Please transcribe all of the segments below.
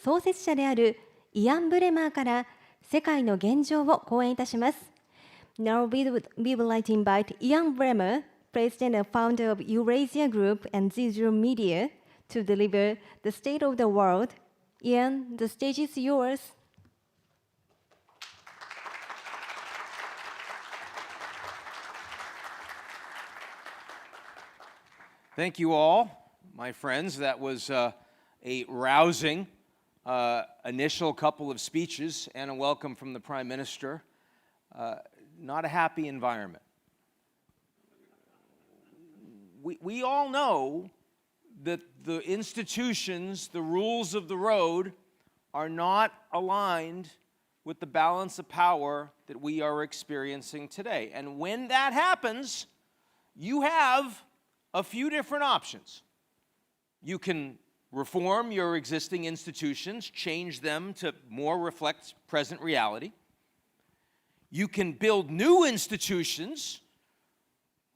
創設者であるイアン・ブレマーから世界の現状を講演いたします。Now we would like to invite Ian Bremmer, President and Founder of Eurasia Group and GZERO Media, to deliver the State of the World. Ian, the stage is yours. Thank you all, my friends. That was a rousing initial couple of speeches and a welcome from the Prime Minister. Not a happy environment. We all know that the institutions, the rules of the road, are not aligned with the balance of power that we are experiencing today. And when that happens, you have a few different options. You can reform your existing institutions, change them to more reflect present reality. You can build new institutions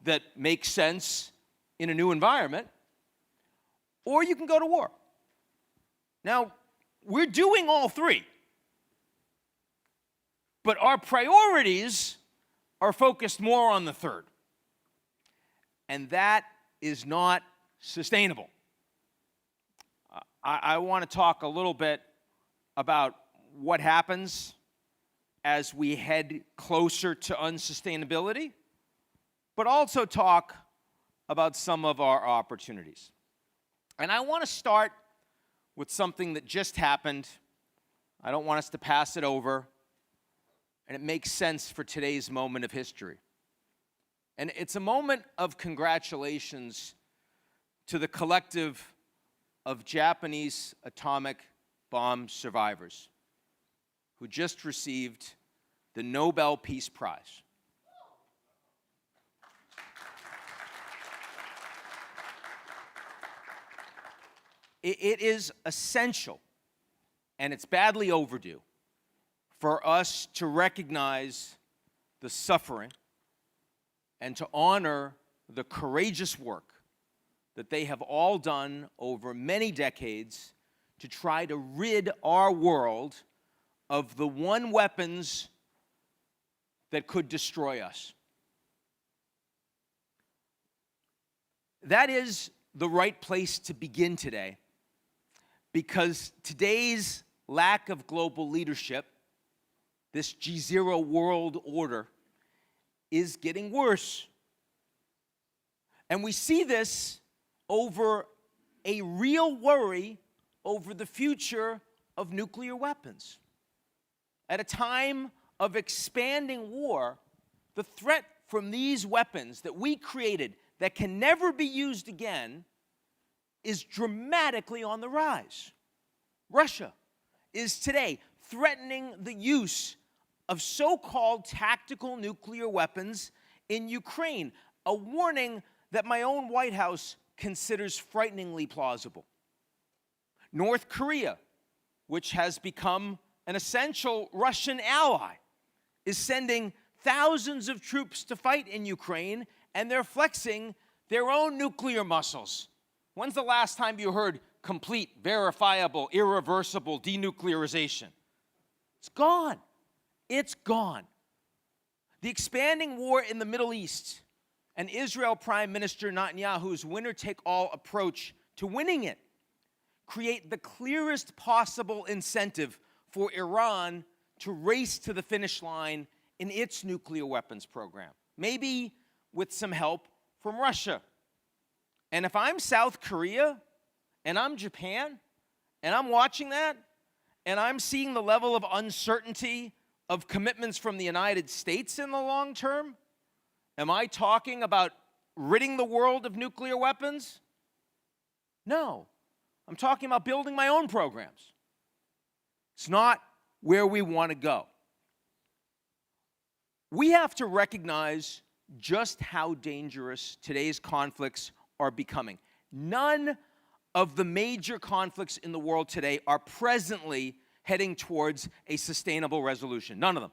that make sense in a new environment, or you can go to war. Now, we're doing all three, but our priorities are focused more on the third, and that is not sustainable. I want to talk a little bit about what happens as we head closer to unsustainability, but also talk about some of our opportunities. And I want to start with something that just happened. I don't want us to pass it over, and it makes sense for today's moment of history. And it's a moment of congratulations to the collective of Japanese atomic bomb survivors who just received the Nobel Peace Prize. It is essential, and it's badly overdue, for us to recognize the suffering and to honor the courageous work that they have all done over many decades to try to rid our world of the one weapons that could destroy us. That is the right place to begin today, because today's lack of global leadership, this GZERO World Order, is getting worse. And we see this over a real worry over the future of nuclear weapons. At a time of expanding war, the threat from these weapons that we created that can never be used again is dramatically on the rise. Russia is today threatening the use of so-called tactical nuclear weapons in Ukraine, a warning that my own White House considers frighteningly plausible. North Korea, which has become an essential Russian ally, is sending thousands of troops to fight in Ukraine, and they're flexing their own nuclear muscles. When's the last time you heard complete, verifiable, irreversible denuclearization? It's gone. It's gone. The expanding war in the Middle East and Israel Prime Minister Netanyahu's winner-take-all approach to winning it create the clearest possible incentive for Iran to race to the finish line in its nuclear weapons program, maybe with some help from Russia. And if I'm South Korea and I'm Japan and I'm watching that and I'm seeing the level of uncertainty of commitments from the United States in the long term, am I talking about ridding the world of nuclear weapons? No. I'm talking about building my own programs. It's not where we want to go. We have to recognize just how dangerous today's conflicts are becoming. None of the major conflicts in the world today are presently heading towards a sustainable resolution. None of them.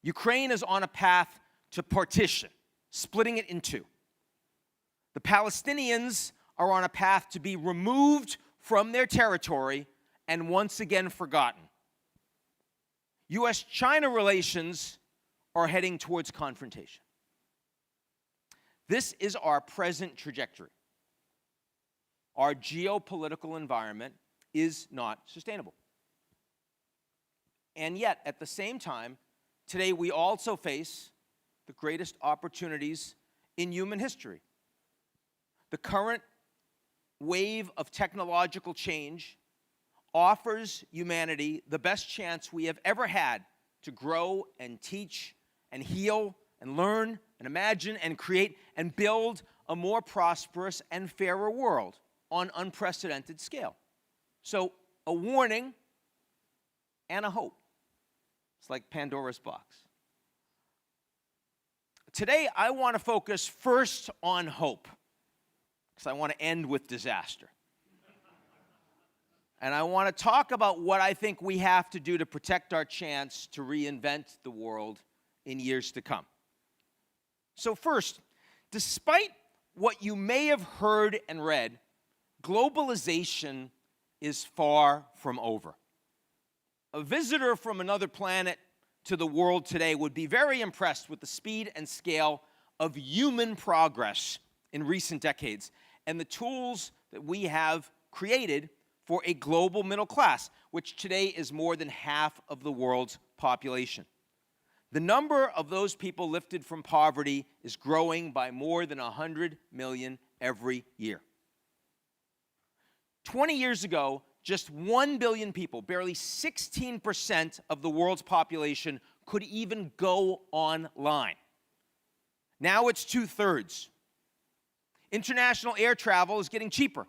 Ukraine is on a path to partition, splitting it in two. The Palestinians are on a path to be removed from their territory and once again forgotten. U.S.-China relations are heading towards confrontation. This is our present trajectory. Our geopolitical environment is not sustainable. And yet, at the same time, today we also face the greatest opportunities in human history. The current wave of technological change offers humanity the best chance we have ever had to grow and teach and heal and learn and imagine and create and build a more prosperous and fairer world on unprecedented scale. So, a warning and a hope. It's like Pandora's box. Today, I want to focus first on hope, because I want to end with disaster. And I want to talk about what I think we have to do to protect our chance to reinvent the world in years to come. So first, despite what you may have heard and read, globalization is far from over. A visitor from another planet to the world today would be very impressed with the speed and scale of human progress in recent decades and the tools that we have created for a global middle class, which today is more than half of the world's population. The number of those people lifted from poverty is growing by more than 100 million every year. 20 years ago, just 1 billion people, barely 16% of the world's population, could even go online. Now it's 2/3. International air travel is getting cheaper.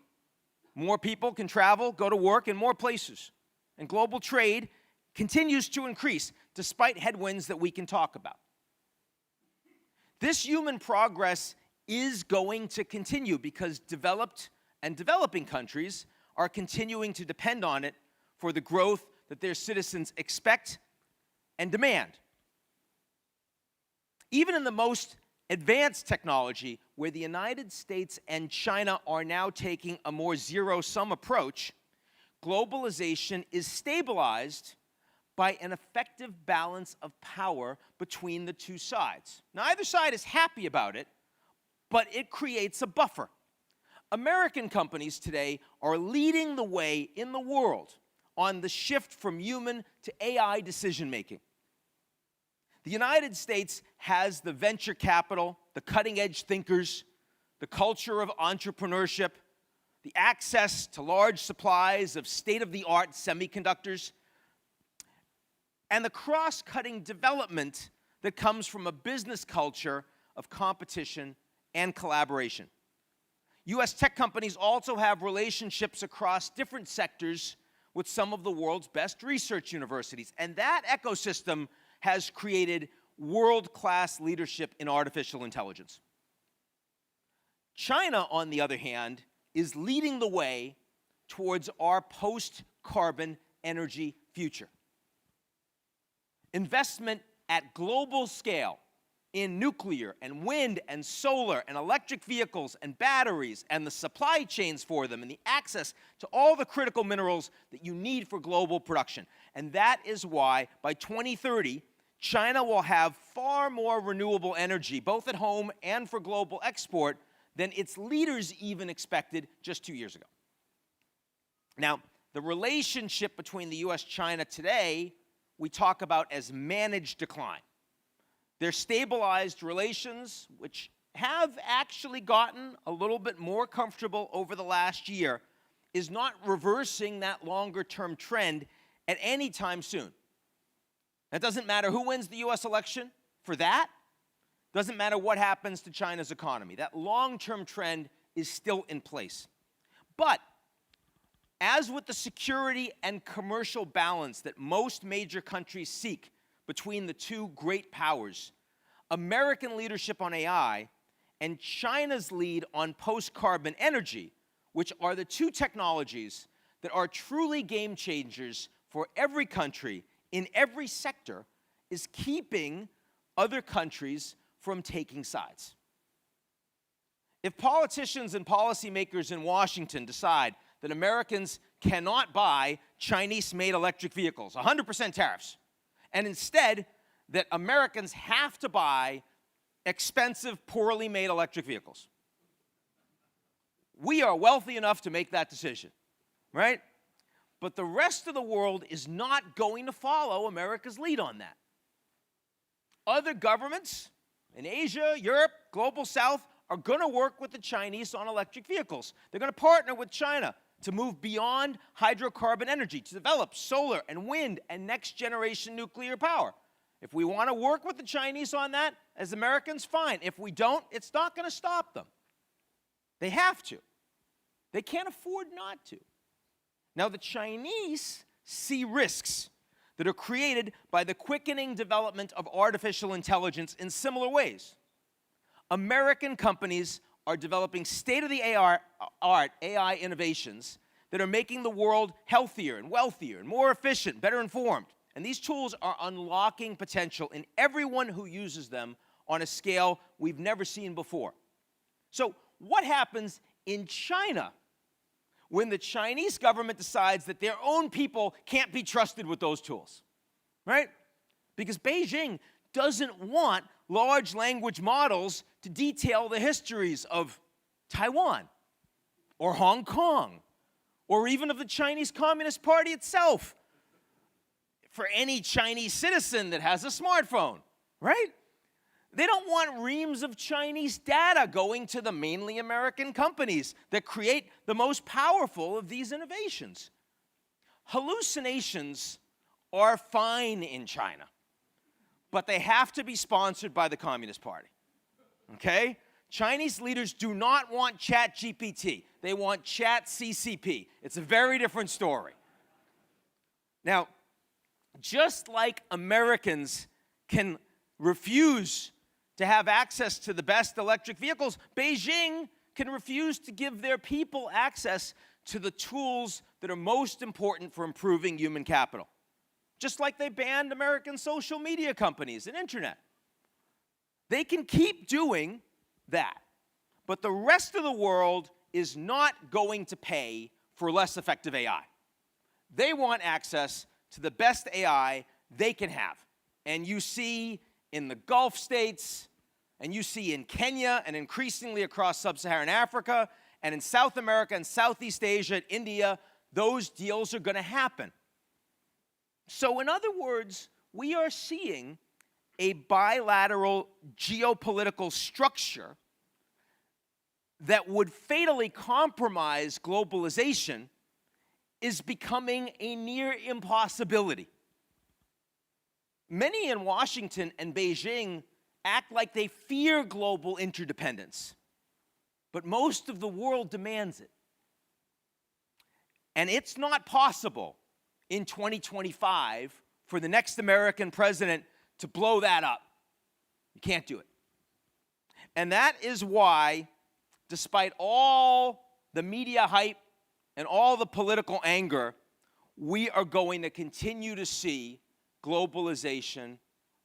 More people can travel, go to work in more places. And global trade continues to increase, despite headwinds that we can talk about. This human progress is going to continue because developed and developing countries are continuing to depend on it for the growth that their citizens expect and demand. Even in the most advanced technology, where the United States and China are now taking a more zero-sum approach, globalization is stabilized by an effective balance of power between the two sides. Now, either side is happy about it, but it creates a buffer. American companies today are leading the way in the world on the shift from human to AI decision-making. The United States has the venture capital, the cutting-edge thinkers, the culture of entrepreneurship, the access to large supplies of state-of-the-art semiconductors, and the cross-cutting development that comes from a business culture of competition and collaboration. U.S. tech companies also have relationships across different sectors with some of the world's best research universities, and that ecosystem has created world-class leadership in artificial intelligence. China, on the other hand, is leading the way towards our post-carbon energy future. Investment at global scale in nuclear and wind and solar and electric vehicles and batteries and the supply chains for them and the access to all the critical minerals that you need for global production. And that is why by 2030, China will have far more renewable energy, both at home and for global export, than its leaders even expected just 2 years ago. Now, the relationship between the U.S.-China today, we talk about as managed decline. Their stabilized relations, which have actually gotten a little bit more comfortable over the last year, is not reversing that longer-term trend at any time soon. It doesn't matter who wins the U.S. election for that. Doesn't matter what happens to China's economy. That long-term trend is still in place. But as with the security and commercial balance that most major countries seek between the two great powers, American leadership on AI and China's lead on post-carbon energy, which are the two technologies that are truly game changers for every country in every sector, is keeping other countries from taking sides. If politicians and policymakers in Washington decide that Americans cannot buy Chinese-made electric vehicles, 100% tariffs, and instead that Americans have to buy expensive, poorly made electric vehicles. We are wealthy enough to make that decision, right? But the rest of the world is not going to follow America's lead on that. Other governments in Asia, Europe, Global South are going to work with the Chinese on electric vehicles. They're going to partner with China to move beyond hydrocarbon energy, to develop solar and wind and next-generation nuclear power. If we want to work with the Chinese on that, as Americans, fine. If we don't, it's not going to stop them. They have to. They can't afford not to. Now, the Chinese see risks that are created by the quickening development of artificial intelligence in similar ways. American companies are developing state-of-the-art AI innovations that are making the world healthier and wealthier and more efficient, better informed. And these tools are unlocking potential in everyone who uses them on a scale we've never seen before. So what happens in China when the Chinese government decides that their own people can't be trusted with those tools, right? Because Beijing doesn't want large language models to detail the histories of Taiwan or Hong Kong or even of the Chinese Communist Party itself for any Chinese citizen that has a smartphone, right? They don't want reams of Chinese data going to the mainly American companies that create the most powerful of these innovations. Hallucinations are fine in China, but they have to be sponsored by the Communist Party, okay? Chinese leaders do not want ChatGPT. They want ChatCCP. It's a very different story. Now, just like Americans can refuse to have access to the best electric vehicles, Beijing can refuse to give their people access to the tools that are most important for improving human capital. Just like they banned American social media companies and internet. They can keep doing that, but the rest of the world is not going to pay for less effective AI. They want access to the best AI they can have. And you see in the Gulf states, and you see in Kenya, and increasingly across sub-Saharan Africa, and in South America and Southeast Asia, India, those deals are going to happen. So in other words, we are seeing a bilateral geopolitical structure that would fatally compromise globalization is becoming a near impossibility. Many in Washington and Beijing act like they fear global interdependence, but most of the world demands it. And it's not possible in 2025 for the next American president to blow that up. You can't do it. And that is why, despite all the media hype and all the political anger, we are going to continue to see globalization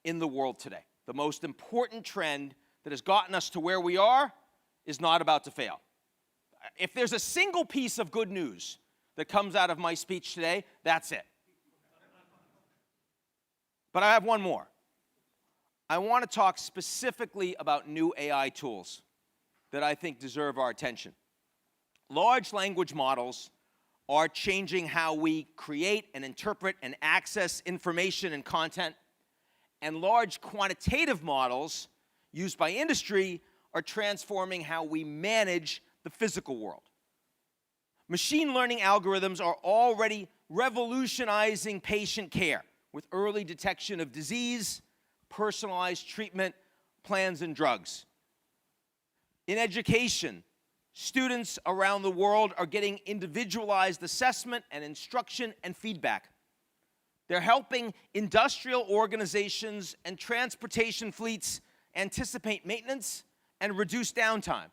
in the world today. The most important trend that has gotten us to where we are is not about to fail. If there's a single piece of good news that comes out of my speech today, that's it. But I have one more. I want to talk specifically about new AI tools that I think deserve our attention. Large language models are changing how we create and interpret and access information and content, and large quantitative models used by industry are transforming how we manage the physical world. Machine learning algorithms are already revolutionizing patient care with early detection of disease, personalized treatment plans, and drugs. In education, students around the world are getting individualized assessment and instruction and feedback. They're helping industrial organizations and transportation fleets anticipate maintenance and reduce downtime.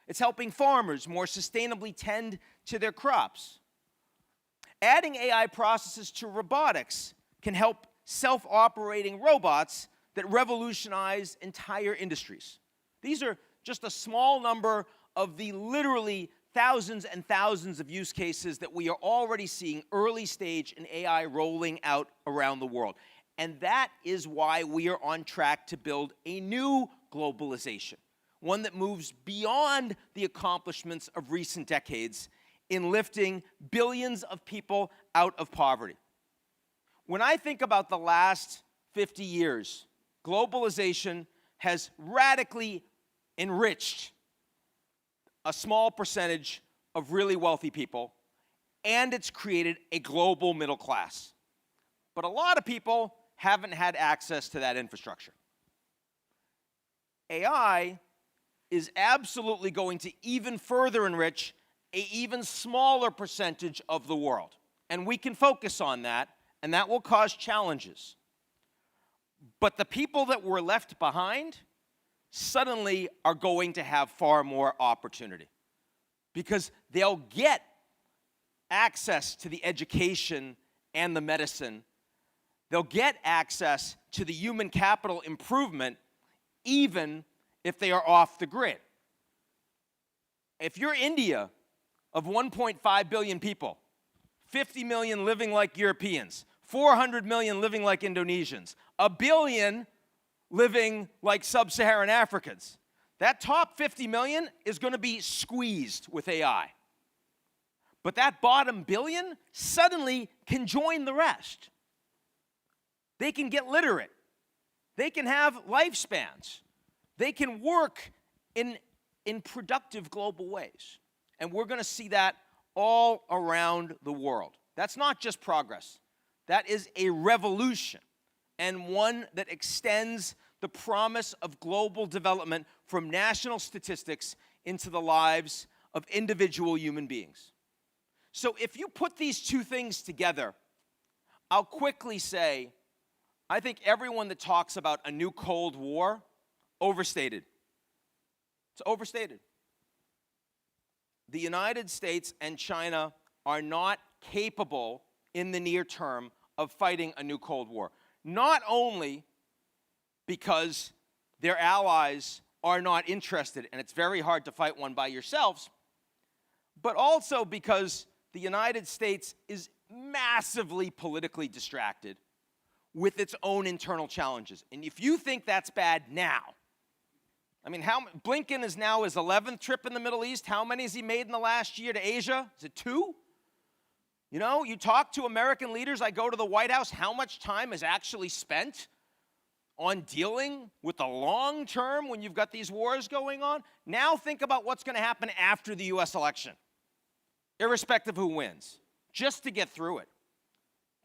It's helping farmers more sustainably tend to their crops. Adding AI processes to robotics can help self-operating robots that revolutionize entire industries. These are just a small number of the literally thousands and thousands of use cases that we are already seeing early stage in AI rolling out around the world. And that is why we are on track to build a new globalization, one that moves beyond the accomplishments of recent decades in lifting billions of people out of poverty. When I think about the last 50 years, globalization has radically enriched a small percentage of really wealthy people, and it's created a global middle class. But a lot of people haven't had access to that infrastructure. AI is absolutely going to even further enrich an even smaller percentage of the world. And we can focus on that, and that will cause challenges. But the people that were left behind suddenly are going to have far more opportunity because they'll get access to the education and the medicine. They'll get access to the human capital improvement even if they are off the grid. If you're India, of 1.5 billion people, 50 million living like Europeans, 400 million living like Indonesians, 1 billion living like sub-Saharan Africans, that top 50 million is going to be squeezed with AI. But that bottom billion suddenly can join the rest. They can get literate. They can have lifespans. They can work in productive global ways. And we're going to see that all around the world. That's not just progress. That is a revolution, and one that extends the promise of global development from national statistics into the lives of individual human beings. So if you put these two things together, I'll quickly say, I think everyone that talks about a new Cold War, overstated. It's overstated. The United States and China are not capable in the near term of fighting a new Cold War. Not only because their allies are not interested, and it's very hard to fight one by yourselves, but also because the United States is massively politically distracted with its own internal challenges. And if you think that's bad now, I mean, Blinken is now his 11th trip in the Middle East. How many has he made in the last year to Asia? Is it 2? You know, you talk to American leaders, I go to the White House, how much time is actually spent on dealing with the long term when you've got these wars going on? Now think about what's going to happen after the U.S. election, irrespective of who wins, just to get through it,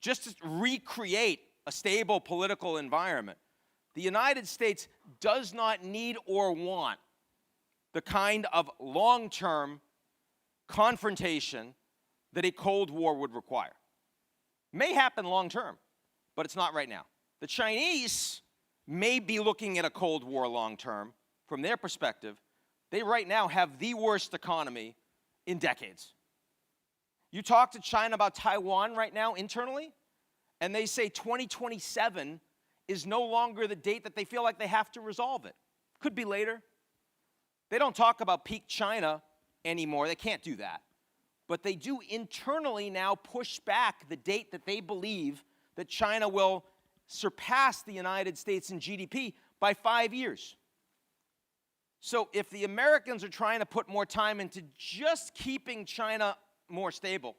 just to recreate a stable political environment. The United States does not need or want the kind of long-term confrontation that a Cold War would require. May happen long-term, but it's not right now. The Chinese may be looking at a Cold War long-term. From their perspective, they right now have the worst economy in decades. You talk to China about Taiwan right now internally, and they say 2027 is no longer the date that they feel like they have to resolve it. Could be later. They don't talk about peak China anymore. They can't do that. But they do internally now push back the date that they believe that China will surpass the United States in GDP by 5 years. So if the Americans are trying to put more time into just keeping China more stable,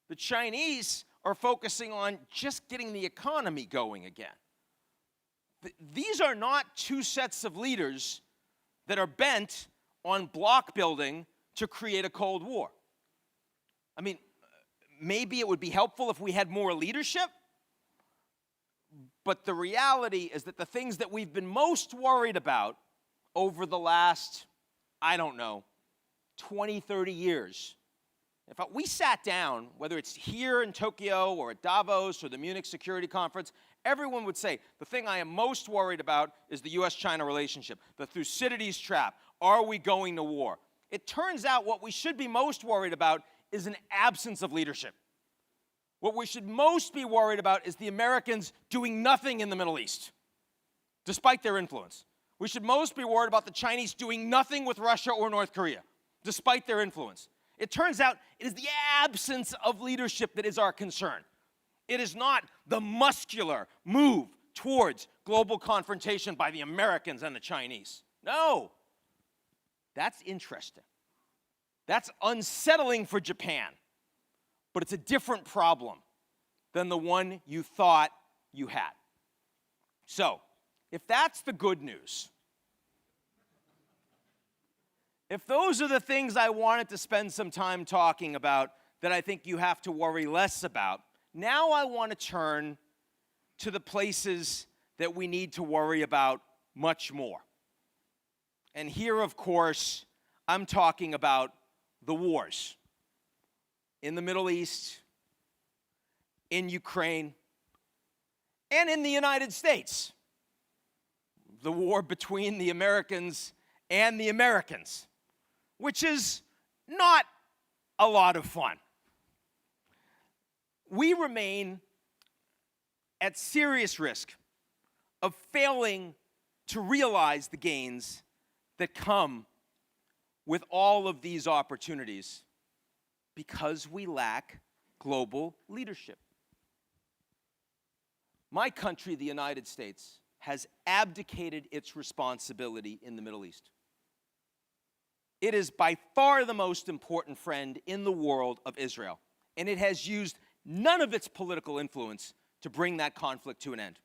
the Chinese are focusing on just getting the economy going again. These are not two sets of leaders that are bent on block building to create a Cold War. I mean, maybe it would be helpful if we had more leadership, but the reality is that the things that we've been most worried about over the last, 20, 30 years, we sat down, whether it's here in Tokyo or at Davos or the Munich Security Conference, everyone would say, the thing I am most worried about is the US-China relationship, the Thucydides trap. Are we going to war? It turns out what we should be most worried about is an absence of leadership. What we should most be worried about is the Americans doing nothing in the Middle East, despite their influence. We should most be worried about the Chinese doing nothing with Russia or North Korea, despite their influence. It turns out it is the absence of leadership that is our concern. It is not the muscular move towards global confrontation by the Americans and the Chinese. No. That's interesting. That's unsettling for Japan. But it's a different problem than the one you thought you had. So, if that's the good news, if those are the things I wanted to spend some time talking about that I think you have to worry less about, now I want to turn to the places that we need to worry about much more. And here, of course, I'm talking about the wars in the Middle East, in Ukraine, and in the United States. The war between the Americans and the Americans, which is not a lot of fun. We remain at serious risk of failing to realize the gains that come with all of these opportunities because we lack global leadership. My country, the United States, has abdicated its responsibility in the Middle East. It is by far the most important friend in the world of Israel, and it has used none of its political influence to bring that conflict to an end.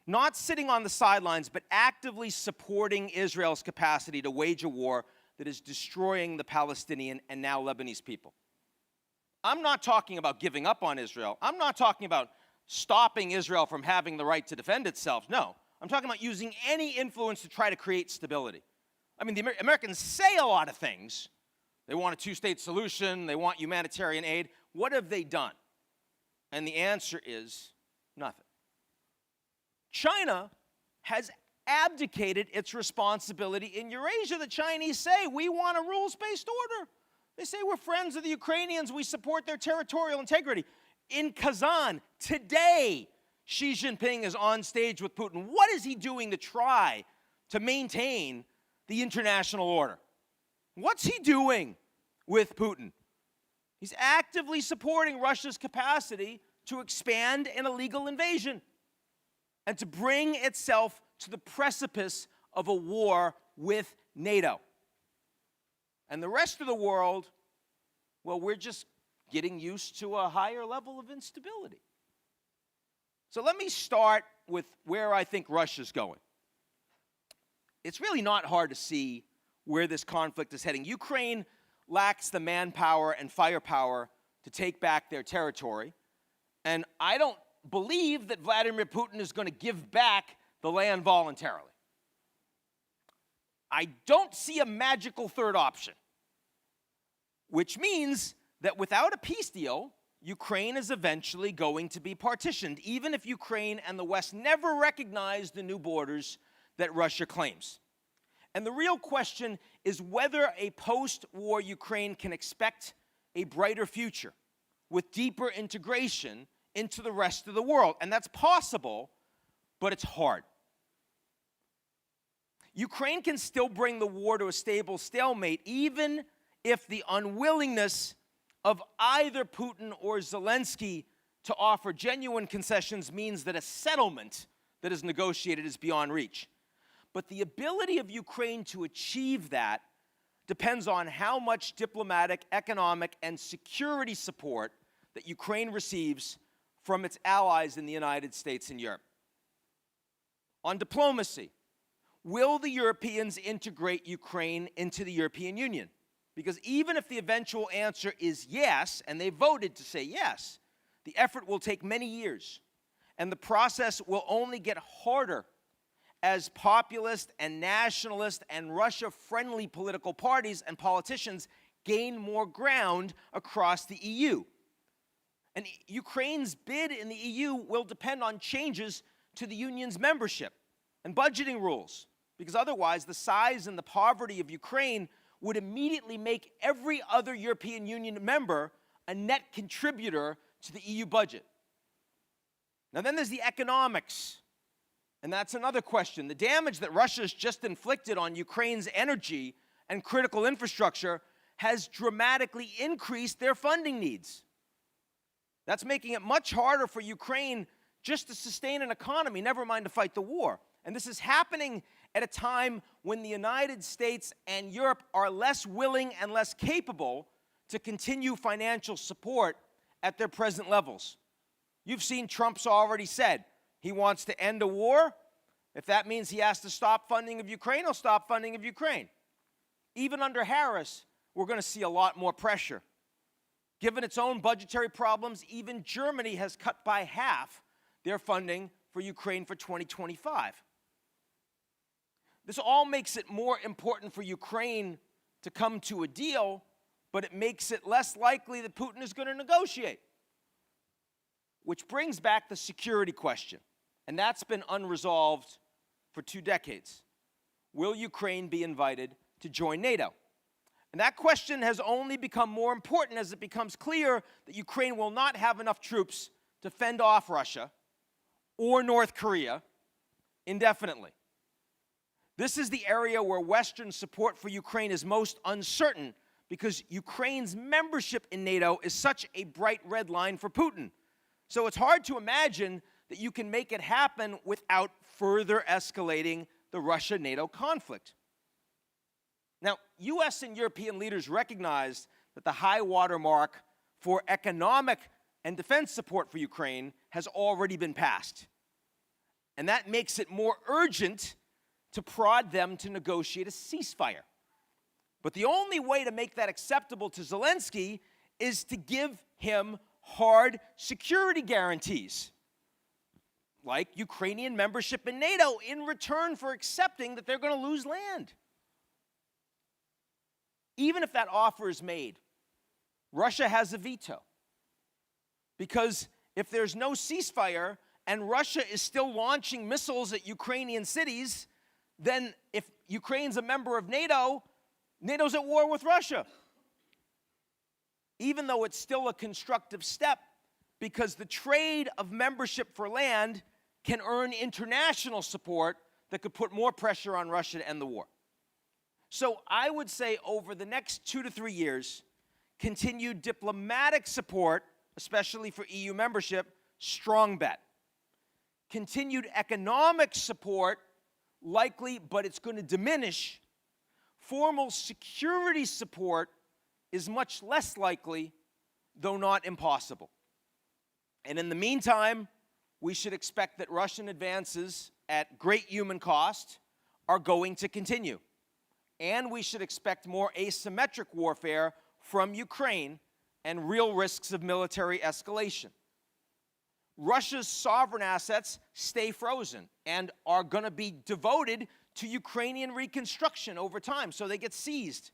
Not sitting on the sidelines, but actively supporting Israel's capacity to wage a war that is destroying the Palestinian and now Lebanese people. I'm not talking about giving up on Israel. I'm not talking about stopping Israel from having the right to defend itself. No, I'm talking about using any influence to try to create stability. I mean, the Americans say a lot of things. They want a two-state solution. They want humanitarian aid. What have they done? And the answer is nothing. China has abdicated its responsibility in Eurasia. The Chinese say, we want a rules-based order. They say, we're friends of the Ukrainians. We support their territorial integrity. In Kazan, today, Xi Jinping is on stage with Putin. What is he doing to try to maintain the international order? What's he doing with Putin? He's actively supporting Russia's capacity to expand an illegal invasion and to bring itself to the precipice of a war with NATO. And the rest of the world, well, we're just getting used to a higher level of instability. So let me start with where I think Russia's going. It's really not hard to see where this conflict is heading. Ukraine lacks the manpower and firepower to take back their territory, and I don't believe that Vladimir Putin is going to give back the land voluntarily. I don't see a magical third option, which means that without a peace deal, Ukraine is eventually going to be partitioned, even if Ukraine and the West never recognize the new borders that Russia claims. And the real question is whether a post-war Ukraine can expect a brighter future with deeper integration into the rest of the world. And that's possible, but it's hard. Ukraine can still bring the war to a stable stalemate, even if the unwillingness of either Putin or Zelensky to offer genuine concessions means that a settlement that is negotiated is beyond reach. But the ability of Ukraine to achieve that depends on how much diplomatic, economic, and security support that Ukraine receives from its allies in the United States and Europe. On diplomacy, will the Europeans integrate Ukraine into the European Union? Because even if the eventual answer is yes, and they voted to say yes, the effort will take many years, and the process will only get harder as populist and nationalist and Russia-friendly political parties and politicians gain more ground across the EU. And Ukraine's bid in the EU will depend on changes to the Union's membership and budgeting rules, because otherwise the size and the poverty of Ukraine would immediately make every other European Union member a net contributor to the EU budget. Now then there's the economics, and that's another question. The damage that Russia has just inflicted on Ukraine's energy and critical infrastructure has dramatically increased their funding needs. That's making it much harder for Ukraine just to sustain an economy, never mind to fight the war. And this is happening at a time when the United States and Europe are less willing and less capable to continue financial support at their present levels. You've seen Trump's already said he wants to end a war. If that means he has to stop funding of Ukraine, he'll stop funding of Ukraine. Even under Harris, we're going to see a lot more pressure. Given its own budgetary problems, even Germany has cut by half their funding for Ukraine for 2025. This all makes it more important for Ukraine to come to a deal, but it makes it less likely that Putin is going to negotiate. Which brings back the security question, and that's been unresolved for 2 decades. Will Ukraine be invited to join NATO? And that question has only become more important as it becomes clear that Ukraine will not have enough troops to fend off Russia or North Korea indefinitely. This is the area where Western support for Ukraine is most uncertain because Ukraine's membership in NATO is such a bright red line for Putin. So it's hard to imagine that you can make it happen without further escalating the Russia-NATO conflict. Now, U.S. and European leaders recognized that the high water mark for economic and defense support for Ukraine has already been passed. And that makes it more urgent to prod them to negotiate a ceasefire. But the only way to make that acceptable to Zelensky is to give him hard security guarantees, like Ukrainian membership in NATO in return for accepting that they're going to lose land. Even if that offer is made, Russia has a veto. Because if there's no ceasefire and Russia is still launching missiles at Ukrainian cities, then if Ukraine's a member of NATO, NATO's at war with Russia. Even though it's still a constructive step, because the trade of membership for land can earn international support that could put more pressure on Russia to end the war. So I would say over the next 2 to 3 years, continued diplomatic support, especially for EU membership, strong bet. Continued economic support, likely, but it's going to diminish. Formal security support is much less likely, though not impossible. And in the meantime, we should expect that Russian advances at great human cost are going to continue. And we should expect more asymmetric warfare from Ukraine and real risks of military escalation. Russia's sovereign assets stay frozen and are going to be devoted to Ukrainian reconstruction over time, so they get seized.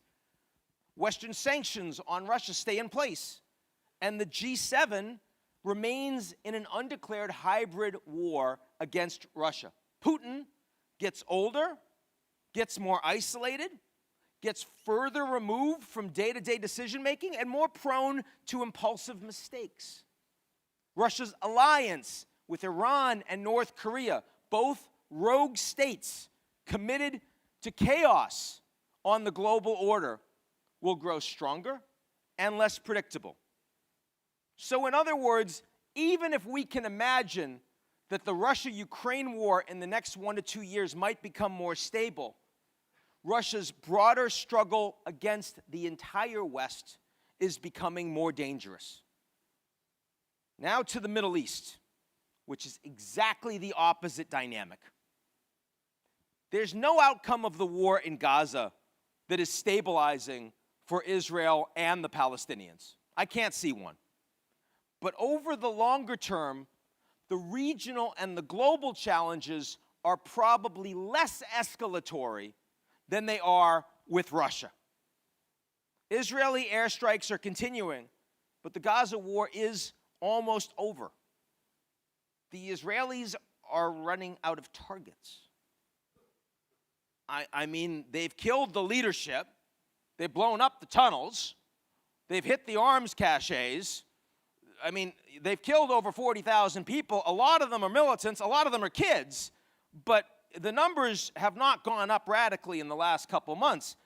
Western sanctions on Russia stay in place, and the G7 remains in an undeclared hybrid war against Russia. Putin gets older, gets more isolated, gets further removed from day-to-day decision-making, and more prone to impulsive mistakes. Russia's alliance with Iran and North Korea, both rogue states committed to chaos on the global order, will grow stronger and less predictable. So in other words, even if we can imagine that the Russia-Ukraine war in the next 1 to 2 years might become more stable, Russia's broader struggle against the entire West is becoming more dangerous. Now to the Middle East, which is exactly the opposite dynamic. There's no outcome of the war in Gaza that is stabilizing for Israel and the Palestinians. I can't see one. But over the longer term, the regional and the global challenges are probably less escalatory than they are with Russia. Israeli airstrikes are continuing, but the Gaza war is almost over. The Israelis are running out of targets. I mean, they've killed the leadership, they've blown up the tunnels, they've hit the arms caches. I mean, they've killed over 40,000 people. A lot of them are militants, a lot of them are kids, but the numbers have not gone up radically in the last couple months.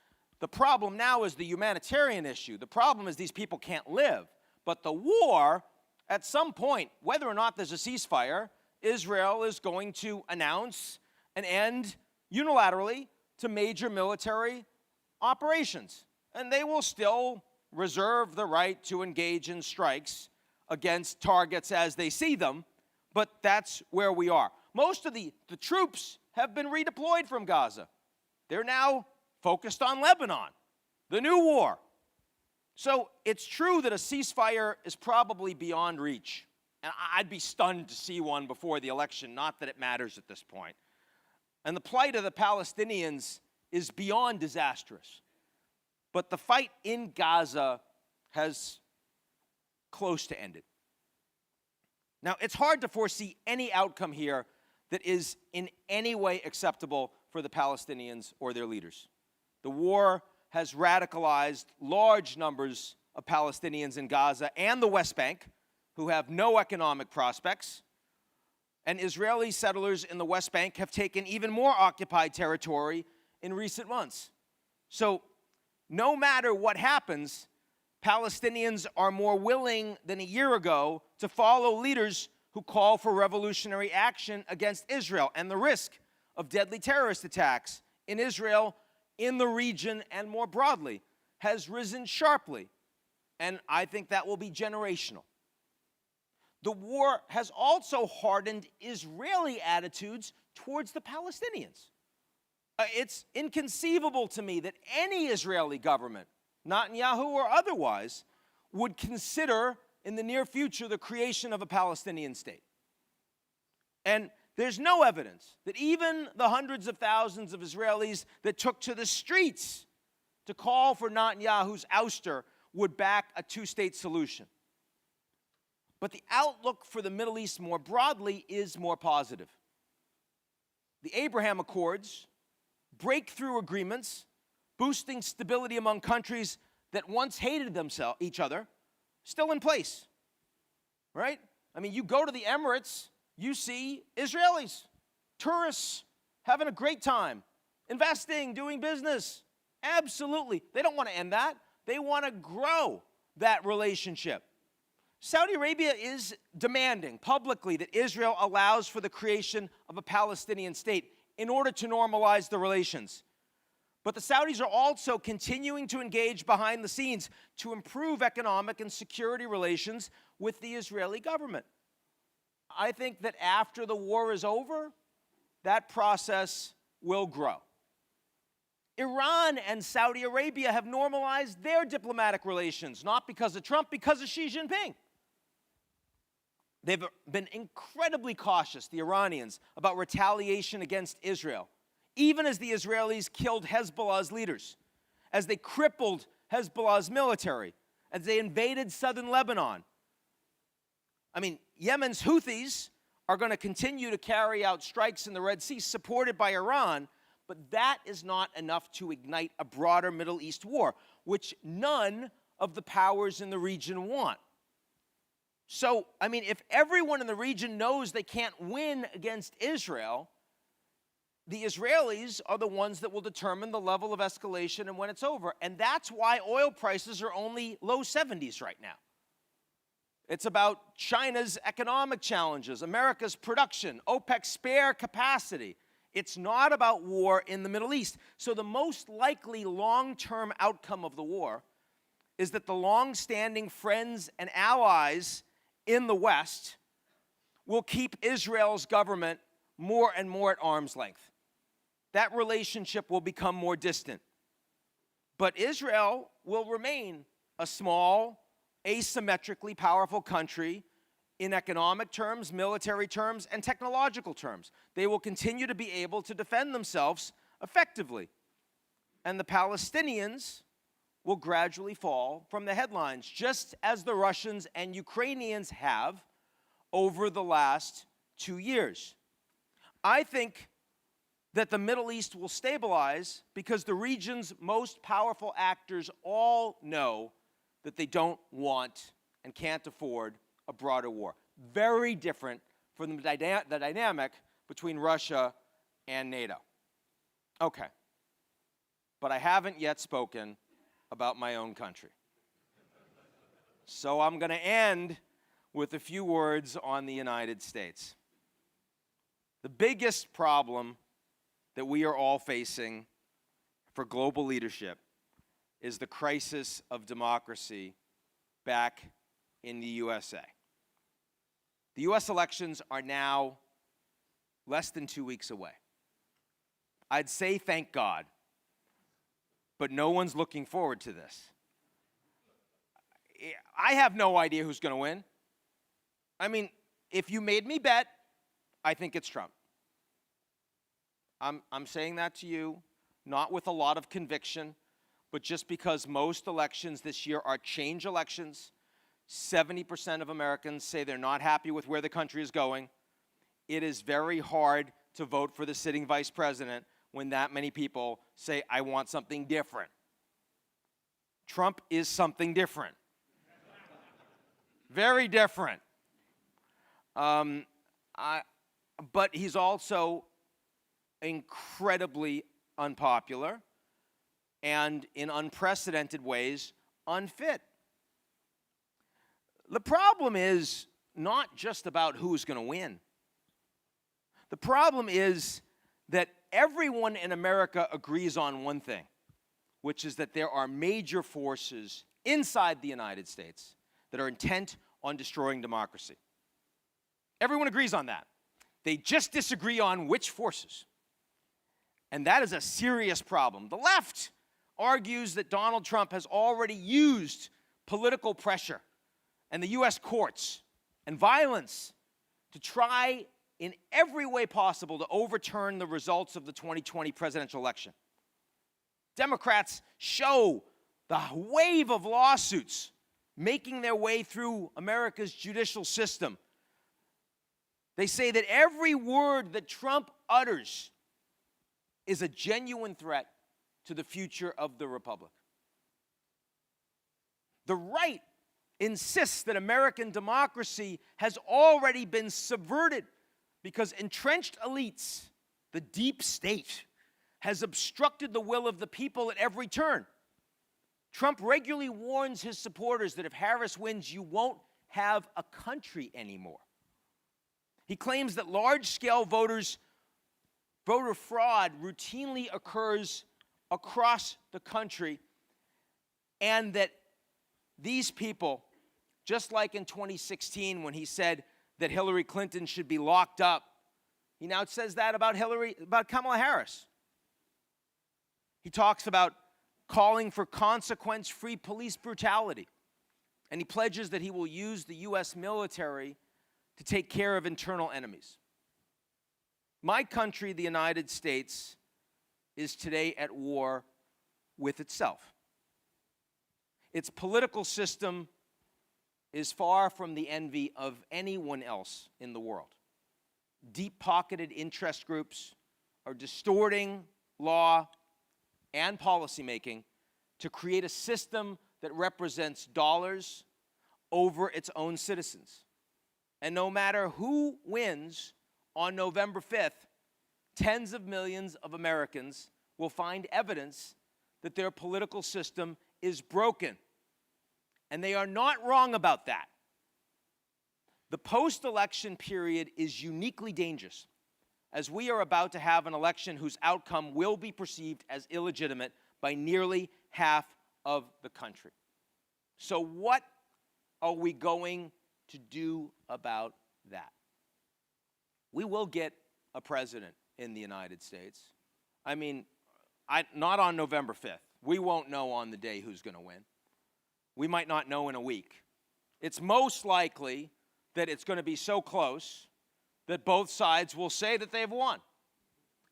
The problem now is the humanitarian issue. The problem is these people can't live. But the war, at some point, whether or not there's a ceasefire, Israel is going to announce an end unilaterally to major military operations. And they will still reserve the right to engage in strikes against targets as they see them, but that's where we are. Most of the troops have been redeployed from Gaza. They're now focused on Lebanon, the new war. So it's true that a ceasefire is probably beyond reach. And I'd be stunned to see one before the election, not that it matters at this point. And the plight of the Palestinians is beyond disastrous. But the fight in Gaza has close to ended. Now, it's hard to foresee any outcome here that is in any way acceptable for the Palestinians or their leaders. The war has radicalized large numbers of Palestinians in Gaza and the West Bank who have no economic prospects. And Israeli settlers in the West Bank have taken even more occupied territory in recent months. So no matter what happens, Palestinians are more willing than a year ago to follow leaders who call for revolutionary action against Israel and the risk of deadly terrorist attacks in Israel, in the region, and more broadly, has risen sharply. And I think that will be generational. The war has also hardened Israeli attitudes towards the Palestinians. It's inconceivable to me that any Israeli government, Netanyahu or otherwise, would consider in the near future the creation of a Palestinian state. And there's no evidence that even the hundreds of thousands of Israelis that took to the streets to call for Netanyahu's ouster would back a two-state solution. But the outlook for the Middle East more broadly is more positive. The Abraham Accords, breakthrough agreements, boosting stability among countries that once hated each other, still in place, right? I mean, you go to the Emirates, you see Israelis, tourists having a great time, investing, doing business. Absolutely. They don't want to end that. They want to grow that relationship. Saudi Arabia is demanding publicly that Israel allows for the creation of a Palestinian state in order to normalize the relations. But the Saudis are also continuing to engage behind the scenes to improve economic and security relations with the Israeli government. I think that after the war is over, that process will grow. Iran and Saudi Arabia have normalized their diplomatic relations, not because of Trump, because of Xi Jinping. They've been incredibly cautious, the Iranians, about retaliation against Israel, even as the Israelis killed Hezbollah's leaders, as they crippled Hezbollah's military, as they invaded southern Lebanon. I mean, Yemen's Houthis are going to continue to carry out strikes in the Red Sea supported by Iran, but that is not enough to ignite a broader Middle East war, which none of the powers in the region want. So, I mean, if everyone in the region knows they can't win against Israel, the Israelis are the ones that will determine the level of escalation and when it's over. And that's why oil prices are only low 70s right now. It's about China's economic challenges, America's production, OPEC's spare capacity. It's not about war in the Middle East. So the most likely long-term outcome of the war is that the long-standing friends and allies in the West will keep Israel's government more and more at arm's length. That relationship will become more distant. But Israel will remain a small, asymmetrically powerful country in economic terms, military terms, and technological terms. They will continue to be able to defend themselves effectively. And the Palestinians will gradually fall from the headlines, just as the Russians and Ukrainians have over the last 2 years. I think that the Middle East will stabilize because the region's most powerful actors all know that they don't want and can't afford a broader war. Very different from the dynamic between Russia and NATO. Okay. but I haven't yet spoken about my own country. So I'm going to end with a few words on the United States. The biggest problem that we are all facing for global leadership is the crisis of democracy back in the USA. The US elections are now less than 2 weeks away. I'd say thank God, but no one's looking forward to this. I have no idea who's going to win. I mean, if you made me bet, I think it's Trump. I'm saying that to you, not with a lot of conviction, but just because most elections this year are change elections. 70% of Americans say they're not happy with where the country is going. It is very hard to vote for the sitting vice president when that many people say, I want something different. Trump is something different. Very different. But he's also incredibly unpopular and in unprecedented ways unfit. The problem is not just about who's going to win. The problem is that everyone in America agrees on one thing, which is that there are major forces inside the United States that are intent on destroying democracy. Everyone agrees on that. They just disagree on which forces. And that is a serious problem. The left argues that Donald Trump has already used political pressure and the U.S. courts and violence to try in every way possible to overturn the results of the 2020 presidential election. Democrats show the wave of lawsuits making their way through America's judicial system. They say that every word that Trump utters is a genuine threat to the future of the republic. The right insists that American democracy has already been subverted because entrenched elites, the deep state, has obstructed the will of the people at every turn. Trump regularly warns his supporters that if Harris wins, you won't have a country anymore. He claims that large-scale voter fraud routinely occurs across the country, and that these people, just like in 2016 when he said that Hillary Clinton should be locked up, he now says that about Kamala Harris. He talks about calling for consequence-free police brutality, and he pledges that he will use the U.S. military to take care of internal enemies. My country, the United States, is today at war with itself. Its political system is far from the envy of anyone else in the world. Deep-pocketed interest groups are distorting law and policymaking to create a system that represents dollars over its own citizens. And no matter who wins on November 5th, tens of millions of Americans will find evidence that their political system is broken. And they are not wrong about that. The post-election period is uniquely dangerous, as we are about to have an election whose outcome will be perceived as illegitimate by nearly half of the country. So what are we going to do about that? We will get a president in the United States. I mean, not on November 5th. We won't know on the day who's going to win. We might not know in a week. It's most likely that it's going to be so close that both sides will say that they've won.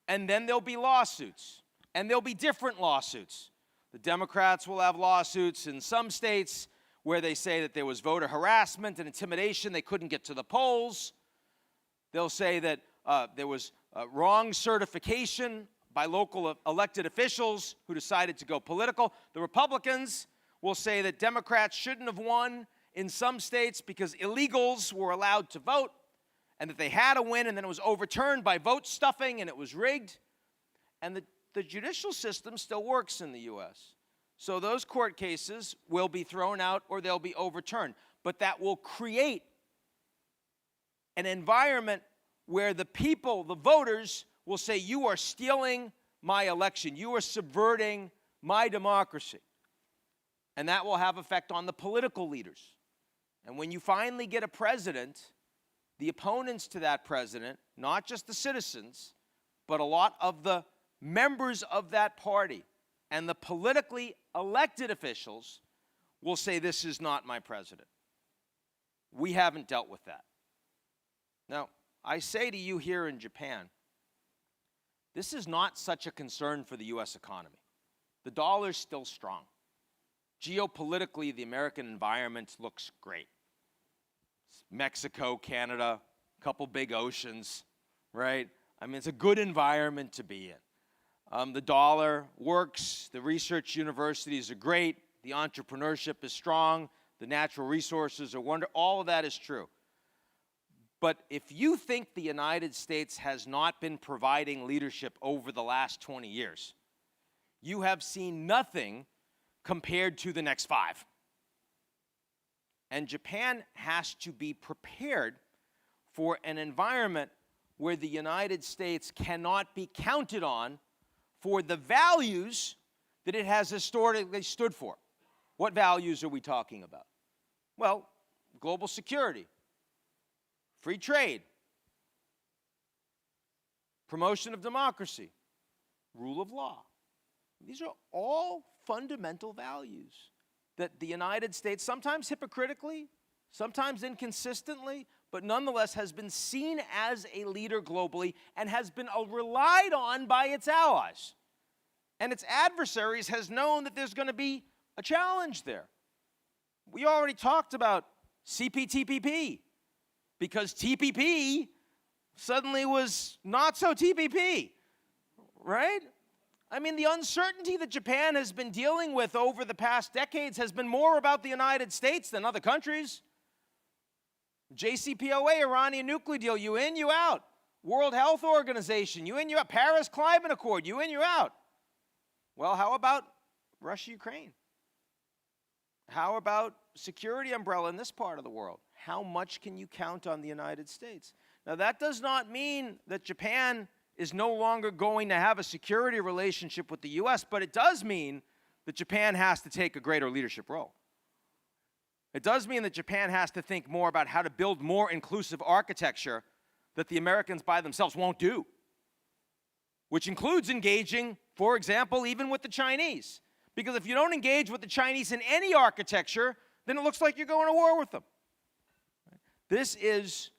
And then there'll be lawsuits. And there'll be different lawsuits. The Democrats will have lawsuits in some states where they say that there was voter harassment and intimidation. They couldn't get to the polls. They'll say that there was wrong certification by local elected officials who decided to go political. The Republicans will say that Democrats shouldn't have won in some states because illegals were allowed to vote, and that they had a win and then it was overturned by vote stuffing and it was rigged. And the the judicial system still works in the U.S. So those court cases will be thrown out or they'll be overturned. But that will create an environment where the people, the voters, will say, you are stealing my election. You are subverting my democracy. And that will have effect on the political leaders. And when you finally get a president, the opponents to that president, not just the citizens, but a lot of the members of that party and the politically elected officials will say, this is not my president. We haven't dealt with that. Now, I say to you here in Japan, this is not such a concern for the U.S. economy. The dollar's still strong. Geopolitically, the American environment looks great. Mexico, Canada, a couple big oceans, right? I mean, it's a good environment to be in. The dollar works. The research universities are great. The entrepreneurship is strong. The natural resources are wonderful. All of that is true. But if you think the United States has not been providing leadership over the last 20 years, you have seen nothing compared to the next 5. And Japan has to be prepared for an environment where the United States cannot be counted on for the values that it has historically stood for. What values are we talking about? Well, global security, free trade, promotion of democracy, rule of law. These are all fundamental values that the United States, sometimes hypocritically, sometimes inconsistently, but nonetheless has been seen as a leader globally and has been relied on by its allies. And its adversaries has known that there's going to be a challenge there. We already talked about CPTPP because TPP suddenly was not so TPP, right? I mean, the uncertainty that Japan has been dealing with over the past decades has been more about the United States than other countries. JCPOA, Iranian nuclear deal, you in, you out. World Health Organization, you in, you out. Paris Climate Accord, you in, you out. Well, how about Russia, Ukraine? How about security umbrella in this part of the world? How much can you count on the United States? Now, that does not mean that Japan is no longer going to have a security relationship with the U.S., but it does mean that Japan has to take a greater leadership role. It does mean that Japan has to think more about how to build more inclusive architecture that the Americans by themselves won't do, which includes engaging, for example, even with the Chinese. Because if you don't engage with the Chinese in any architecture, then it looks like you're going to war with them. This is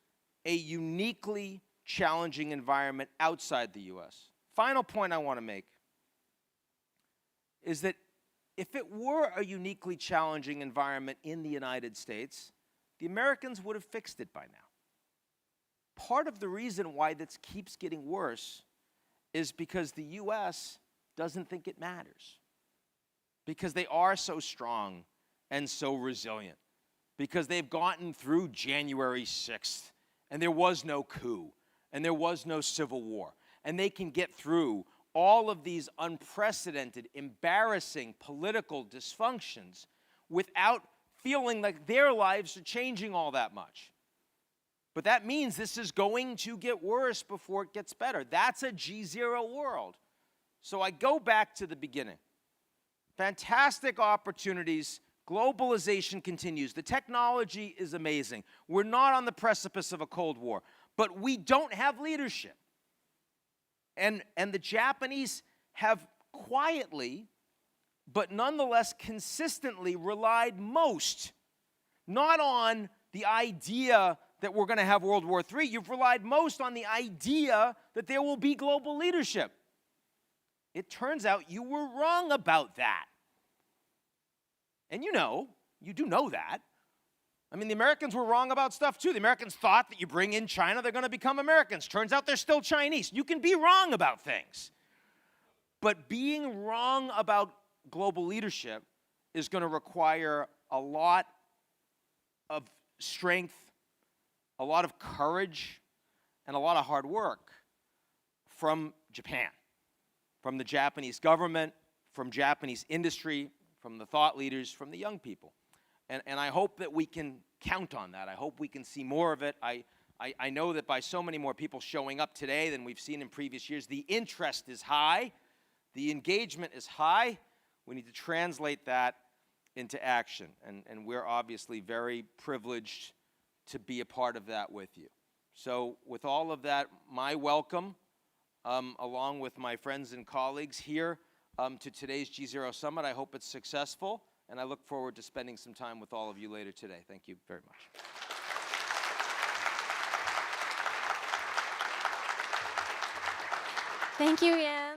a uniquely challenging environment outside the U.S. Final point I want to make is that if it were a uniquely challenging environment in the United States, the Americans would have fixed it by now. Part of the reason why this keeps getting worse is because the U.S. doesn't think it matters. Because they are so strong and so resilient. Because they've gotten through January 6th, and there was no coup, and there was no civil war. And they can get through all of these unprecedented, embarrassing political dysfunctions without feeling like their lives are changing all that much. But that means this is going to get worse before it gets better. That's a G0 world. So I go back to the beginning. Fantastic opportunities. Globalization continues. The technology is amazing. We're not on the precipice of a Cold War, but we don't have leadership. And the Japanese have quietly, but nonetheless consistently relied most, not on the idea that we're going to have World War III. You've relied most on the idea that there will be global leadership. It turns out you were wrong about that. And you do know that. I mean, the Americans were wrong about stuff too. The Americans thought that you bring in China, they're going to become Americans. Turns out they're still Chinese. You can be wrong about things. But being wrong about global leadership is going to require a lot of strength, a lot of courage, and a lot of hard work from Japan, from the Japanese government, from Japanese industry, from the thought leaders, from the young people. And I hope that we can count on that. I hope we can see more of it. I know that by so many more people showing up today than we've seen in previous years, the interest is high, the engagement is high. We need to translate that into action. And we're obviously very privileged to be a part of that with you. So with all of that, my welcome, along with my friends and colleagues here to today's GZERO Summit. I hope it's successful, and I look forward to spending some time with all of you later today. Thank you very much. Thank you, Ian.